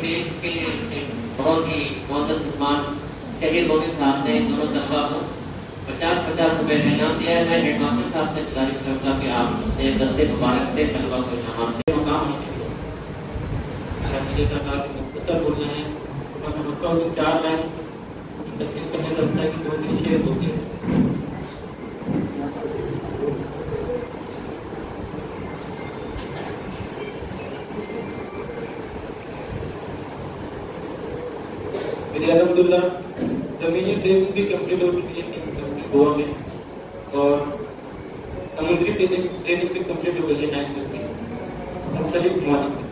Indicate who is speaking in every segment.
Speaker 1: देश के एक बहुत ही सम्मान शहीद मोदी साहब ने दोनों तलबा को 50-50 रुपए का इनाम दिया है। मैं हेडमास्टर साहब से गुजारिश करूँगा कि आप दस्ते मुबारक से तलबा को इनाम से मुकाम मुख्तर बोलना है। मैं समझता हूँ कि 4 लाइन तकलीफ करने लगता है कि 2-3 शेर होते हैं। अल्हम्दुलिल्लाह ज़मीनी ट्रेनिंग भी कंप्लीट हो चुकी है गोवा में, और समुद्री ट्रेनिंग भी कंप्लीट हो गई है 9 तक की मुख्तलिफ ममालिक में।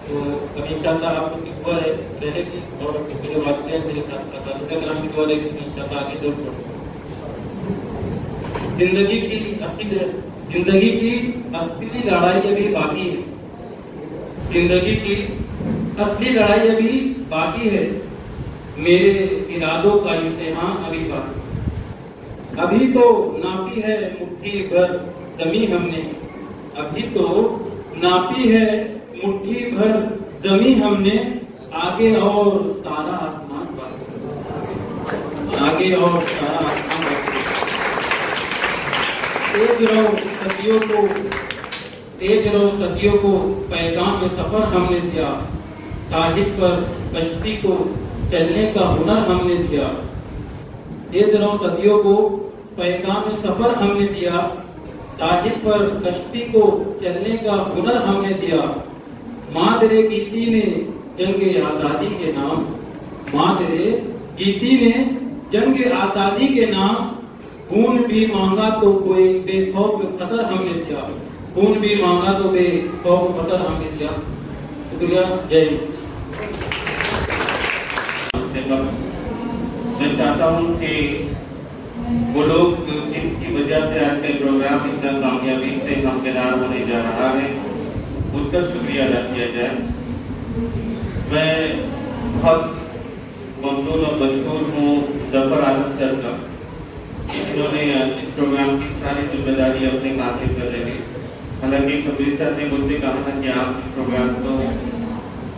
Speaker 1: तो अभी इंशाअल्लाह आप लोग की दुआ है पहले की, और मेरे वालिदैन मेरे साथ असातिज़ा कराम की दुआ है कि इंशाअल्लाह आगे जरूर पढ़ूँ। जिंदगी की असली लड़ाई अभी बाकी है। जिंदगी की असली लड़ाई अभी बाकी है। मेरे इरादों का इम्तिहान अभी बाकी। अभी तो नापी है मुट्ठी भर जमी हमने, अभी तो नापी है मुट्ठी भर जमी हमने, आगे और सारा आसमान बाकी, आगे और सारा आसमान बाकी। तेज रहो सदियों को पैगाम में सफर हमने दिया, साहिब पर कश्ती को चलने का हुनर हमने दिया। तेज रहो सदियों को पैगाम में सफर हमने दिया, साहिब पर कश्ती को चलने का हुनर हमने दिया। मादरे गीती ने जंगे आजादी के नाम, मादरे गीती ने जंगे आजादी के नाम, खून भी मांगा तो कोई बेखौफ खतर हमने दिया, खून भी मांगा तो बेखौफ खतर हमने दिया। शुक्रिया, जय हिंद। मैं चाहता हूँ कि वो लोग जिसकी वजह से आज का प्रोग्राम इतना कामयाबी से हमदरार होने जा रहा है, उसका शुक्रिया अदा किया जाए। मैं बहुत ममनून और मशहूर हूँ जफर आलम सर का, जिन्होंने इस प्रोग्राम की सारी जिम्मेदारी अपने माथे पर रखी। हालांकि शबीर सर ने मुझसे कहा था कि आप इस प्रोग्राम को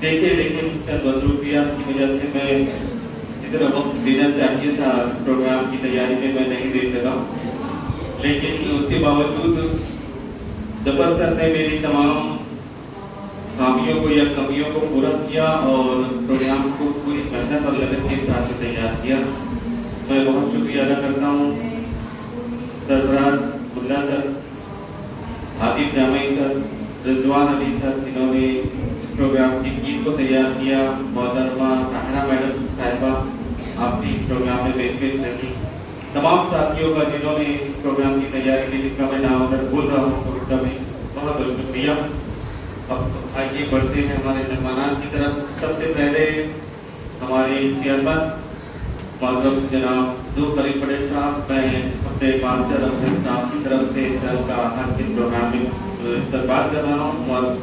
Speaker 1: देखे, लेकिन सर मसरूफियात की वजह से मैं जितना वक्त देना चाहिए था प्रोग्राम की तैयारी में मैं नहीं दे सका। लेकिन उसके बावजूद जफर सर ने मेरी तमाम खामियों को या कमियों को पूरा किया और प्रोग्राम को पूरी मेहनत और लगन के साथ तैयार किया। मैं बहुत शुक्रिया अदा करता हूँ Sarfaraz Mulla sir, Atif Jamai sir, Rizwan Ali sir, जिन्होंने इस प्रोग्राम की गीत को तैयार किया। मोहतरमा ताहरा मैडम साहिबा, आप भी प्रोग्राम में बेहतरीन रही। तमाम साथियों का जिन्होंने इस प्रोग्राम की तैयारी की, जिनका मैं नाम अगर भूल रहा हूँ तो उनका भी बहुत बहुत शुक्रिया। अब आइए बढ़ते हैं हमारे मेहमान की तरफ। सबसे पहले हमारे चेयरमैन माधव जनाब ज़ुल्फ़िकार पटेल साहब, मैं अपने मास्टर अपने स्टाफ की तरफ से सर का आज के प्रोग्राम में इस्तकबाल कर रहा हूँ। और